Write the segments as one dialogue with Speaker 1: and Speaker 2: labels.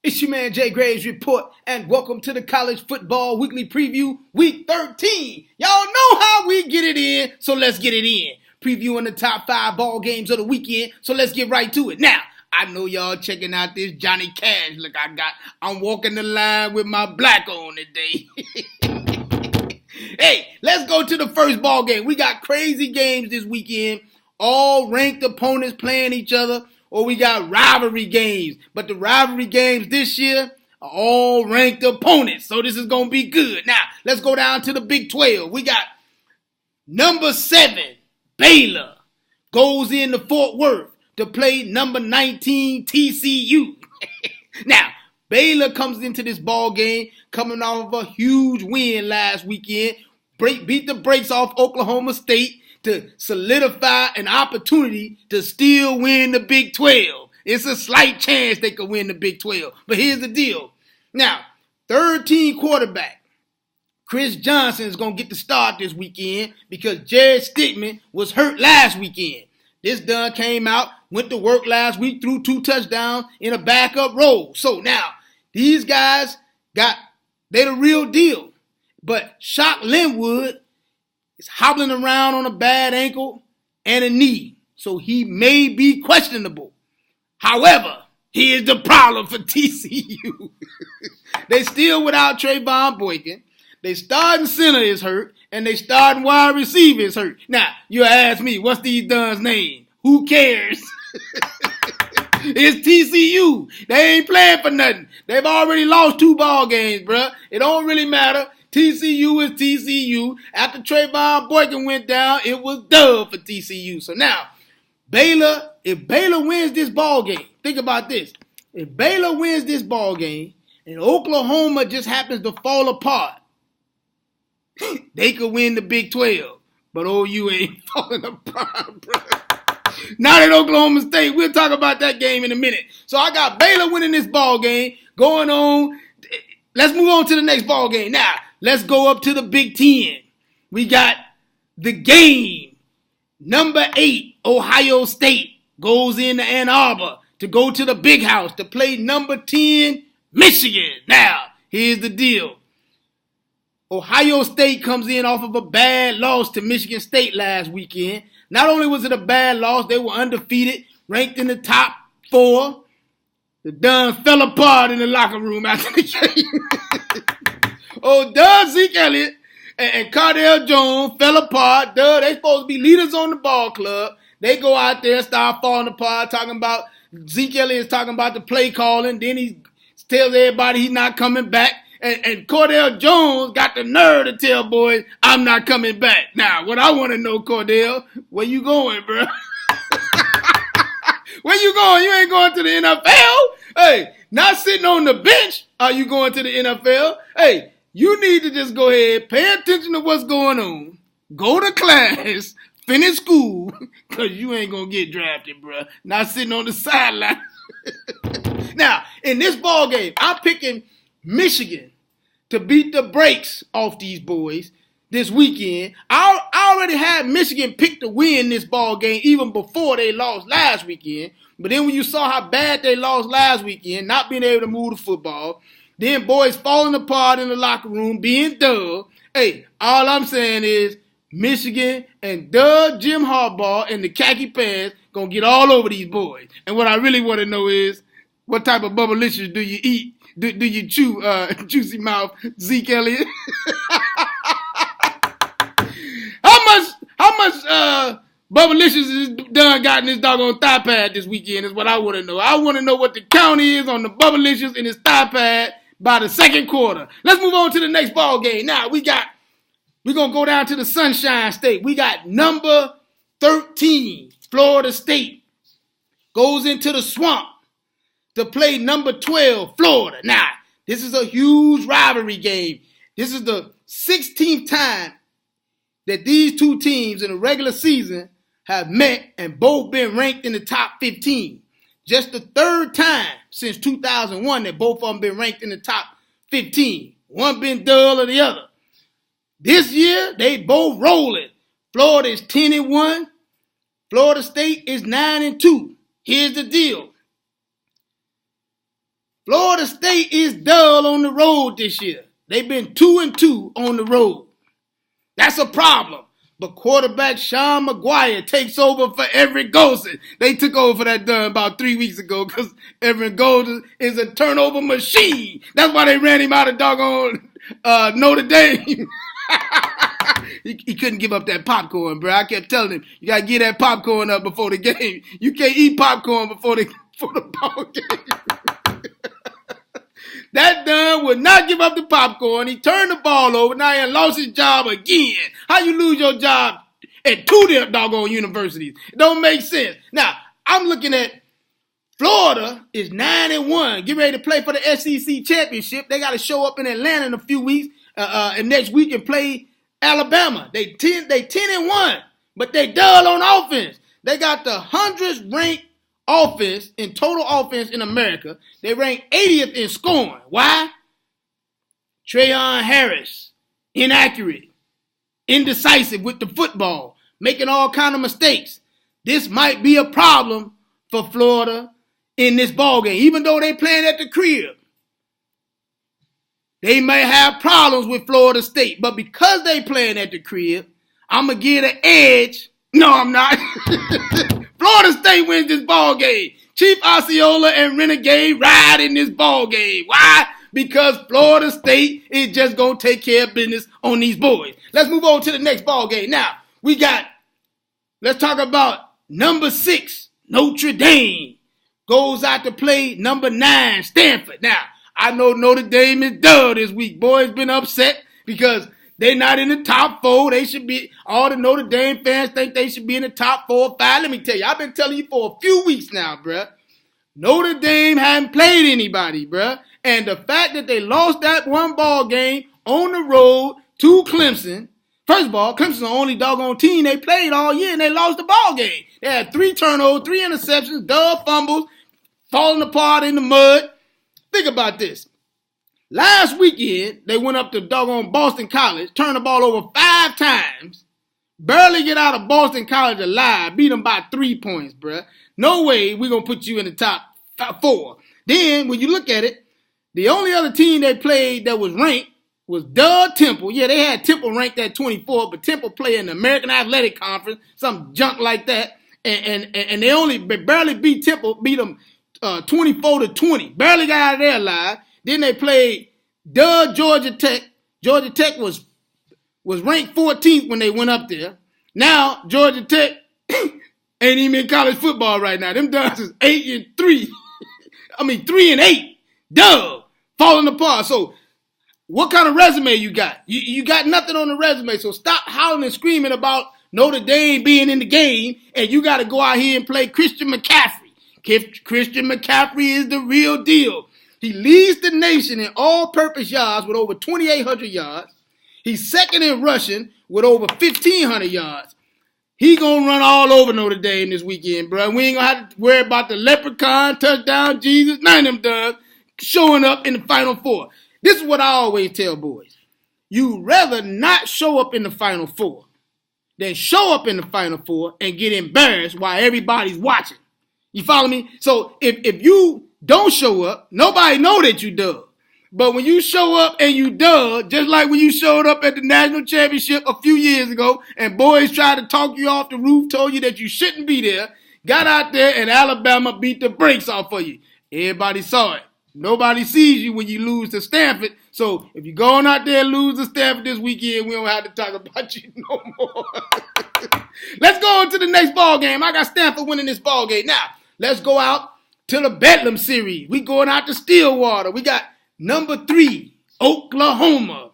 Speaker 1: It's your man Jay Graves Report, and welcome to the College Football Weekly Preview, Week 13. Y'all know how we get it in, so let's get it in. Previewing the top 5 ball games of the weekend, so let's get right to it. Now, I know y'all checking out this Johnny Cash look I got. I'm walking the line with my black on today. Hey, let's go to the first ball game. We got crazy games this weekend. All ranked opponents playing each other. Or we got rivalry games. But the rivalry games this year are all ranked opponents. So this is going to be good. Now, let's go down to the Big 12. We got number 7, Baylor, goes into Fort Worth to play number 19, TCU. Now, Baylor comes into this ball game coming off of a huge win last weekend. Beat the brakes off Oklahoma State to solidify an opportunity to still win the Big 12. It's a slight chance they could win the Big 12. But here's the deal. Now, third-team quarterback Chris Johnson is going to get the start this weekend because Jared Stickman was hurt last weekend. This done came out, went to work last week, threw 2 touchdowns in a backup role. So now, these guys they the real deal. But Shock Linwood is hobbling around on a bad ankle and a knee, so he may be questionable. However, here's the problem for TCU. They still without Trayvon Boykin. They starting center is hurt, and they starting wide receiver is hurt. Now, you ask me, what's these duns' name? Who cares? It's TCU. They ain't playing for nothing. They've already lost 2 ball games, bruh. It don't really matter. TCU is TCU. After Trayvon Boykin went down, it was dub for TCU. So now, if Baylor wins this ball game, think about this. If Baylor wins this ball game and Oklahoma just happens to fall apart, they could win the Big 12. But OU ain't falling apart, bro. Not at Oklahoma State. We'll talk about that game in a minute. So I got Baylor winning this ball game. Going on. Let's move on to the next ball game. Now, let's go up to the Big 10. We got the game. Number 8, Ohio State goes into Ann Arbor to go to the Big House to play number 10, Michigan. Now, here's the deal. Ohio State comes in off of a bad loss to Michigan State last weekend. Not only was it a bad loss, they were undefeated, ranked in the top 4. The Duns fell apart in the locker room after the game. Zeke Elliott and Cardale Jones fell apart. They supposed to be leaders on the ball club. They go out there, start falling apart, talking about Zeke Elliott is talking about the play calling. Then he tells everybody he's not coming back. And Cordell Jones got the nerve to tell boys, I'm not coming back. Now, what I want to know, Cordell, where you going, bro? Where you going? You ain't going to the NFL? Hey, not sitting on the bench. Are you going to the NFL? Hey, you need to just go ahead, pay attention to what's going on, go to class, finish school, because you ain't going to get drafted, bro. Not sitting on the sideline. Now, in this ball game, I'm picking Michigan to beat the brakes off these boys this weekend. I already had Michigan pick to win this ball game even before they lost last weekend. But then when you saw how bad they lost last weekend, not being able to move the football, then boys falling apart in the locker room, being dubbed. Hey, all I'm saying is Michigan and Jim Harbaugh and the khaki pants gonna get all over these boys. And what I really want to know is, what type of bubblicious do you eat? Do you chew juicy mouth Zeke Elliott? How much bubblicious is done got in his doggone thigh pad this weekend is what I want to know. I want to know what the count is on the bubblicious in his thigh pad by the second quarter. Let's move on to the next ball game. Now we're gonna go down to the Sunshine State. We got number 13, Florida State, goes into the swamp to play number 12, Florida. Now, this is a huge rivalry game. This is the 16th time that these two teams in the regular season have met and both been ranked in the top 15. Just the 3rd time since 2001 that both of them been ranked in the top 15. One been dull or the other. This year, they both rolling. Florida is 10-1. Florida State is 9-2. Here's the deal. Florida State is dull on the road this year. They've been 2-2 on the road. That's a problem. But quarterback Sean McGuire takes over for Everett Golson. They took over for that done about 3 weeks ago because Everett Golson is a turnover machine. That's why they ran him out of doggone Notre Dame. He couldn't give up that popcorn, bro. I kept telling him, you got to get that popcorn up before the game. You can't eat popcorn before the ball game. That Dunn would not give up the popcorn. He turned the ball over. Now he lost his job again. How you lose your job at 2 doggone universities? It don't make sense. Now, I'm looking at Florida is 9-1. Get ready to play for the SEC championship. They got to show up in Atlanta in a few weeks and next week and play Alabama. They 10-1, but they dull on offense. They got the 100th ranked offense in total offense in America. They rank 80th in scoring. Why? Trayon Harris, inaccurate, indecisive with the football, making all kind of mistakes. This might be a problem for Florida in this ball game, even though they playing at the crib. They may have problems with Florida State, but because they playing at the crib, I'm gonna give an edge. No, I'm not. Florida State wins this ball game. Chief Osceola and Renegade ride in this ball game. Why? Because Florida State is just going to take care of business on these boys. Let's move on to the next ball game. Now, let's talk about number 6, Notre Dame. Goes out to play number 9, Stanford. Now, I know Notre Dame is dull this week. Boys been upset because they're not in the top 4. They should be. All the Notre Dame fans think they should be in the top 4 or 5. Let me tell you, I've been telling you for a few weeks now, bruh. Notre Dame haven't played anybody, bruh. And the fact that they lost that one ball game on the road to Clemson. First of all, Clemson's the only doggone team they played all year, and they lost the ball game. They had 3 turnovers, 3 interceptions, dull fumbles, falling apart in the mud. Think about this. Last weekend, they went up to doggone Boston College, turned the ball over 5 times, barely get out of Boston College alive, beat them by 3 points, bruh. No way we're going to put you in the top 4. Then, when you look at it, the only other team they played that was ranked was Temple. Yeah, they had Temple ranked at 24, but Temple played in the American Athletic Conference, some junk like that, and they only barely beat Temple, beat them 24-20. Barely got out of there alive. Then they played Georgia Tech. Georgia Tech was ranked 14th when they went up there. Now, Georgia Tech ain't even in college football right now. Them Ducks is 8-3. 3-8. Duh. Falling apart. So, what kind of resume you got? You got nothing on the resume. So, stop howling and screaming about Notre Dame being in the game, and you got to go out here and play Christian McCaffrey. Christian McCaffrey is the real deal. He leads the nation in all-purpose yards with over 2,800 yards. He's second in rushing with over 1,500 yards. He gonna run all over Notre Dame this weekend, bro. We ain't gonna have to worry about the leprechaun, touchdown, Jesus, none of them does showing up in the Final Four. This is what I always tell boys. You'd rather not show up in the Final Four than show up in the Final Four and get embarrassed while everybody's watching. You follow me? So if you don't show up, nobody know that you dug. But when you show up and you dug, just like when you showed up at the national championship a few years ago and boys tried to talk you off the roof, told you that you shouldn't be there, got out there and Alabama beat the brakes off of you. Everybody saw it. Nobody sees you when you lose to Stanford. So if you're going out there and lose to Stanford this weekend, we don't have to talk about you no more. Let's go on to the next ball game. I got Stanford winning this ball game. Now, let's go out to the Bedlam series. We going out to Stillwater. We got number 3, Oklahoma.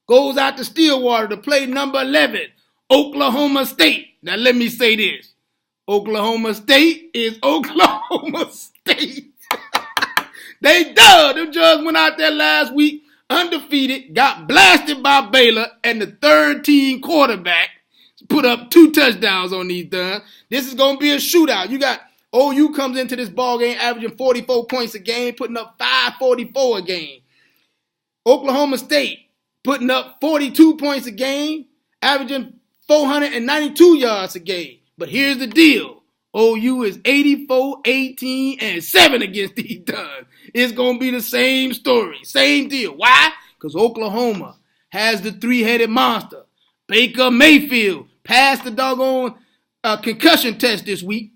Speaker 1: Goes out to Stillwater to play number 11, Oklahoma State. Now let me say this. Oklahoma State is Oklahoma State. They dug. Them Judges went out there last week, undefeated, got blasted by Baylor, and the third team quarterback put up 2 touchdowns on these Duns. This is going to be a shootout. You got OU comes into this ball game averaging 44 points a game, putting up 544 a game. Oklahoma State putting up 42 points a game, averaging 492 yards a game. But here's the deal. OU is 84, 18, and 7 against these Duns. It's going to be the same story. Same deal. Why? Because Oklahoma has the three-headed monster. Baker Mayfield passed the doggone concussion test this week.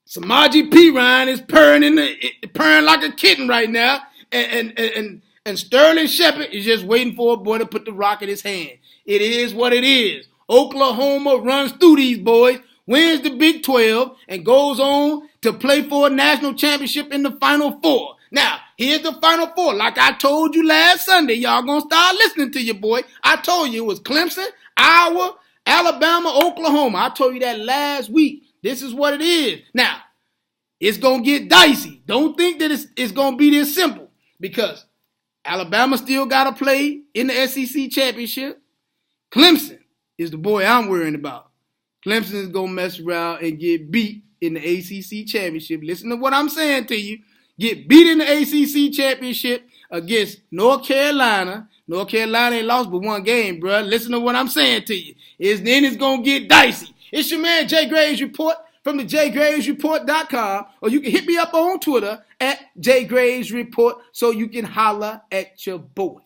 Speaker 1: Samaje Perine is purring like a kitten right now. And Sterling Shepard is just waiting for a boy to put the rock in his hand. It is what it is. Oklahoma runs through these boys, wins the Big 12, and goes on to play for a national championship in the Final Four. Now, here's the Final Four. Like I told you last Sunday, y'all gonna start listening to your boy. I told you it was Clemson, Iowa, Alabama, Oklahoma. I told you that last week. This is what it is. Now, it's gonna get dicey. Don't think that it's gonna be this simple, because Alabama still gotta play in the SEC championship. Clemson is the boy I'm worrying about. Clemson is going to mess around and get beat in the ACC championship. Listen to what I'm saying to you. Get beat in the ACC championship against North Carolina. North Carolina ain't lost but one game, bro. Listen to what I'm saying to you. Then it's going to get dicey. It's your man, Jay Graves Report from TheJayGravesReport.com. Or you can hit me up on Twitter at JayGravesReport so you can holla at your boy.